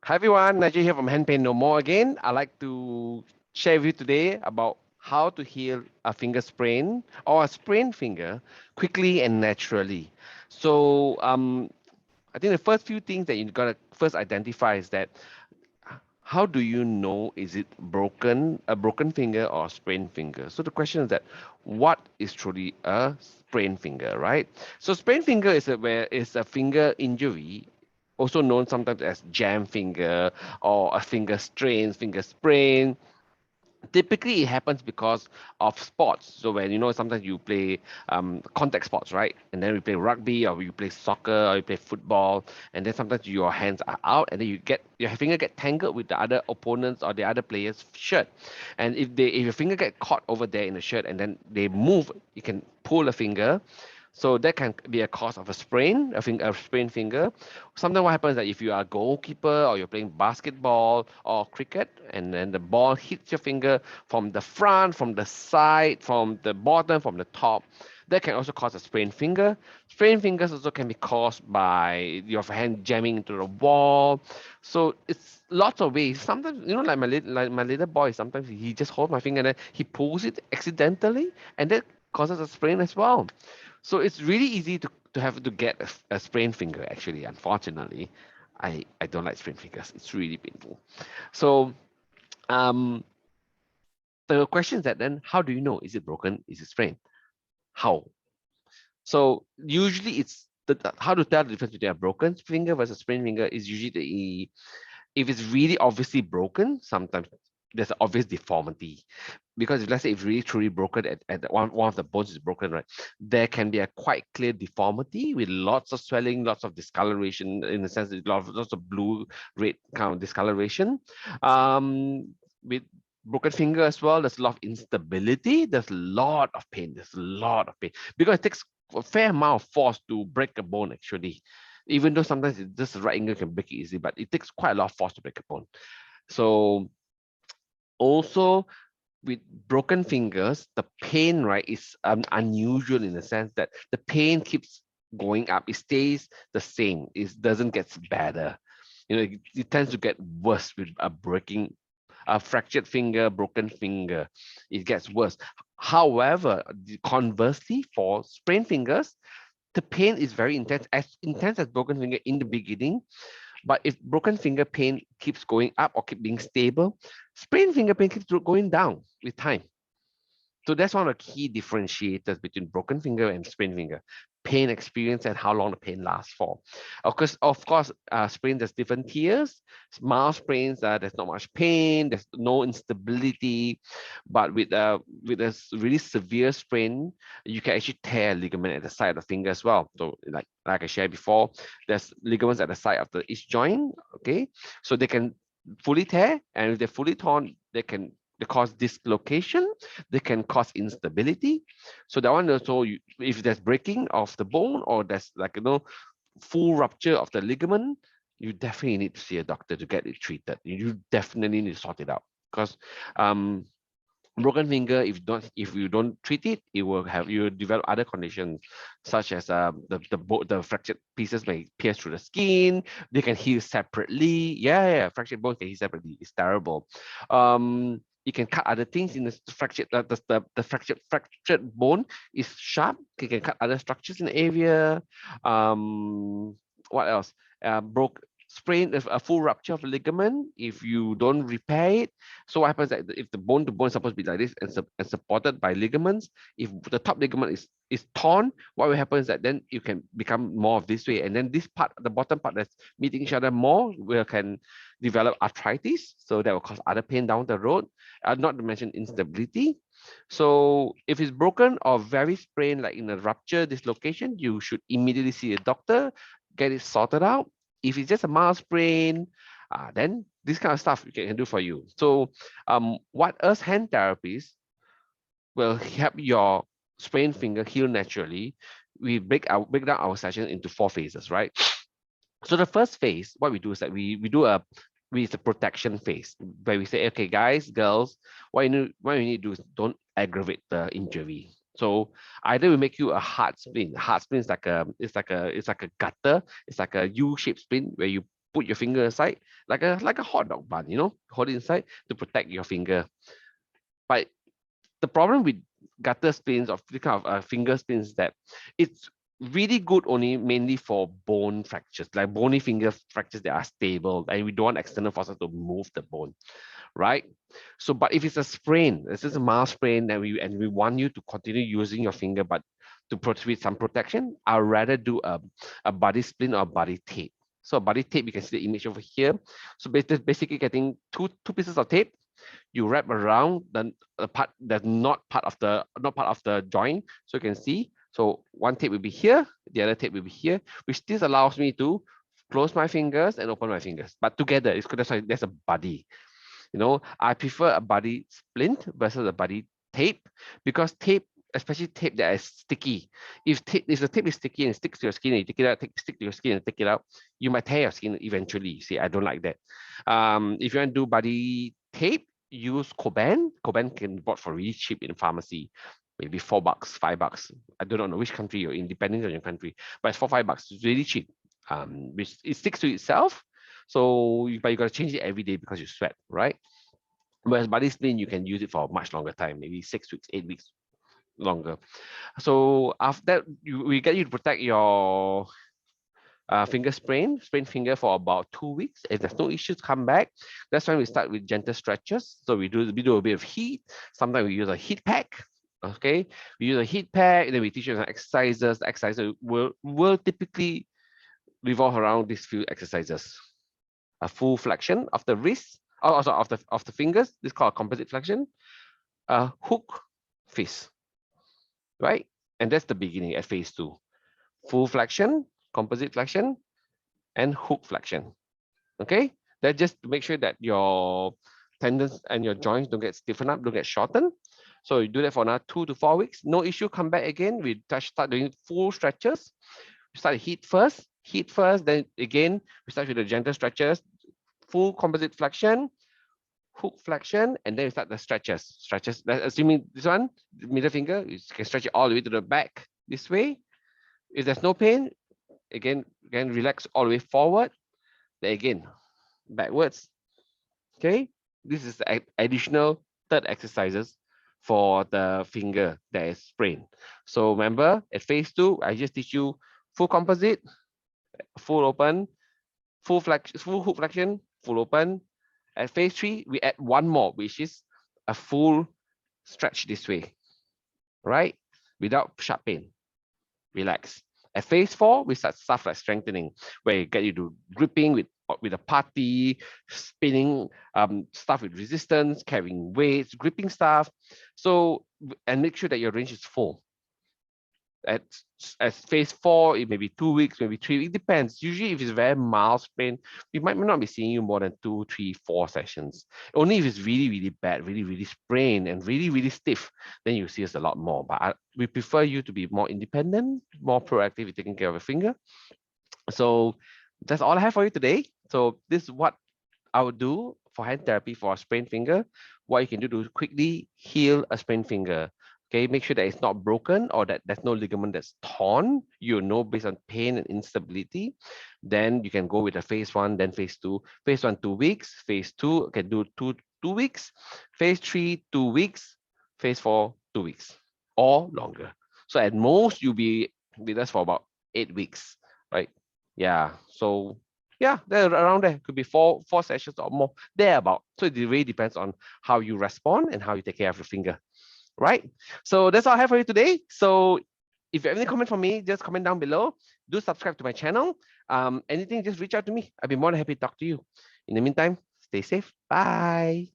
Hi everyone, Najee here from Hand Pain No More again. I'd like to share with you today about how to heal a finger sprain or a sprained finger quickly and naturally. So I think the first few things that you gotta first identify is that how do you know is it a broken finger or a sprained finger? So the question is that what is truly a sprained finger, right? So sprained finger is where is a finger injury, also known sometimes as jam finger or a finger strain, finger sprain. Typically it happens because of sports. So when sometimes you play contact sports, right, and then we play rugby or you play soccer or you play football, and then sometimes your hands are out and then your finger get tangled with the other opponents or the other players shirt, and if your finger get caught over there in the shirt and then they move, you can pull a finger. So that can be a cause of a sprain, a sprained finger. Sometimes what happens is that if you are a goalkeeper or you're playing basketball or cricket, and then the ball hits your finger from the front, from the side, from the bottom, from the top, that can also cause a sprained finger. Sprained fingers also can be caused by your hand jamming into the wall. So it's lots of ways. Sometimes, like my little boy, sometimes he just holds my finger and then he pulls it accidentally, and that causes a sprain as well. So it's really easy to have to get a sprained finger, actually. Unfortunately, I don't like sprained fingers. It's really painful. So um, the question is that then how do you know? Is it broken? Is it sprained? How? So usually it's how to tell the difference between a broken finger versus sprained finger is usually if it's really obviously broken, sometimes there's an obvious deformity. Because if let's say it's really truly broken at one of the bones is broken, right, there can be a quite clear deformity with lots of swelling, lots of discoloration, in the sense that lots of blue, red kind of discoloration. With broken finger as well, there's a lot of instability, there's a lot of pain, because it takes a fair amount of force to break a bone actually. Even though sometimes just the right angle can break it easily, but it takes quite a lot of force to break a bone. So also with broken fingers, the pain, right, is unusual in the sense that the pain keeps going up. It stays the same. It doesn't get better. It tends to get worse with a fractured finger, broken finger. It gets worse. However, conversely, for sprained fingers, the pain is very intense as broken finger in the beginning, but if broken finger pain keeps going up or keep being stable, sprained finger pain keeps going down with time. So that's one of the key differentiators between broken finger and sprained finger. Pain experience and how long the pain lasts for. Of course, sprains there's different tiers. Mild sprains, there's not much pain, there's no instability, but with a really severe sprain, you can actually tear a ligament at the side of the finger as well. So like I shared before, there's ligaments at the side of each joint. Okay, so they can fully tear, and if they're fully torn, they cause dislocation, they can cause instability. So that one also, if there's breaking of the bone or there's full rupture of the ligament, you definitely need to see a doctor to get it treated. You definitely need to sort it out because broken finger, if you don't treat it, you will develop other conditions such as the fractured pieces may pierce through the skin. They can heal separately. Yeah, fractured bones can heal separately. It's terrible. You can cut other things in the fractured the fractured bone is sharp. You can cut other structures in the area. What else? Broke sprain a full rupture of a ligament if you don't repair it. So what happens that if the bone to bone is supposed to be like this and supported by ligaments, if the top ligament is torn, what will happen is that then you can become more of this way, and then this part, the bottom part that's meeting each other more, can develop arthritis. So that will cause other pain down the road. Not to mention instability. So if it's broken or very sprained, like in a rupture dislocation, you should immediately see a doctor, get it sorted out. If it's just a mild sprain, then this kind of stuff we can do for you. So what us hand therapists will help your sprained finger heal naturally. We break down our session into 4 phases, right? So the first phase, what we do is that it's a protection phase where we say, okay, guys, girls, what you need to do is don't aggravate the injury. So either we make you a hard splint. Hard splint is like a gutter. It's like a U-shaped splint where you put your finger aside like a hot dog bun, you know, hold it inside to protect your finger. But the problem with gutter splints or the kind of finger splints is that it's really good only mainly for bone fractures, like bony finger fractures that are stable, and we don't want external forces to move the bone, right? So, but if it's a sprain, this is a mild sprain, and we want you to continue using your finger, but to with some protection, I'd rather do a body splint or a body tape. So a body tape, you can see the image over here. So basically getting two pieces of tape, you wrap around the part that's not part of the joint, so you can see. So one tape will be here, the other tape will be here, which this allows me to close my fingers and open my fingers, but together. It's that's why there's a buddy. You know, I prefer a buddy splint versus a buddy tape, because tape, especially tape that is sticky, if the tape is sticky and it sticks to your skin and you take it out, stick to your skin and take it out, you might tear your skin eventually. See, I don't like that. If you want to do buddy tape, use Coban. Coban can be bought for really cheap in pharmacy, maybe $4, $5. I don't know which country you're in, depending on your country, but it's $4, $5. It's really cheap. Which it sticks to itself. So, but you got to change it every day because you sweat, right? Whereas body splint, you can use it for a much longer time, maybe 6 weeks, 8 weeks longer. So after that, we get you to protect your finger sprain finger for about 2 weeks. If there's no issues, come back. That's when we start with gentle stretches. So we do a bit of heat. Sometimes we use a heat pack. Okay, we use a heat pack, and then we teach you some exercises. The exercises will typically revolve around these few exercises. A full flexion of the wrist, also of the fingers. This is called a composite flexion. A hook fist, right? And that's the beginning at phase 2. Full flexion, composite flexion, and hook flexion. Okay, that just to make sure that your tendons and your joints don't get stiffened up, don't get shortened. So you do that for another 2 to 4 weeks. No issue, come back again. We start doing full stretches. We start heat first, then again, we start with the gentle stretches, full composite flexion, hook flexion, and then we start the stretches. Assuming this one, the middle finger, you can stretch it all the way to the back this way. If there's no pain, again relax all the way forward. Then again, backwards. Okay, this is the additional third exercises for the finger that is sprained. So remember, at phase 2, I just teach you full composite, full open, full hook flexion, full open. At phase 3, we add one more, which is a full stretch this way, right? Without sharp pain. Relax. At phase 4, we start stuff like strengthening, where you get you to gripping with a party, spinning stuff with resistance, carrying weights, gripping stuff. So, and make sure that your range is full. At phase 4, it may be 2 weeks, maybe 3 weeks, it depends. Usually, if it's very mild sprain, we might not be seeing you more than 2, 3, 4 sessions. Only if it's really, really bad, really, really sprained and really, really stiff, then you see us a lot more. But we prefer you to be more independent, more proactive in taking care of your finger. So that's all I have for you today. So this is what I would do for hand therapy for a sprained finger. What you can do to quickly heal a sprained finger. Okay, make sure that it's not broken or that there's no ligament that's torn. You know, based on pain and instability. Then you can go with a phase 1, then phase 2. Phase 1, 2 weeks. Phase 2 can do 2 weeks. Phase 3, 2 weeks. Phase 4, 2 weeks or longer. So at most you'll be with us for about 8 weeks, right? Yeah. So yeah, they're around there. Could be four sessions or more. Thereabout. So it really depends on how you respond and how you take care of your finger. Right? So that's all I have for you today. So if you have any comment for me, just comment down below. Do subscribe to my channel. Anything, just reach out to me. I'll be more than happy to talk to you. In the meantime, stay safe. Bye.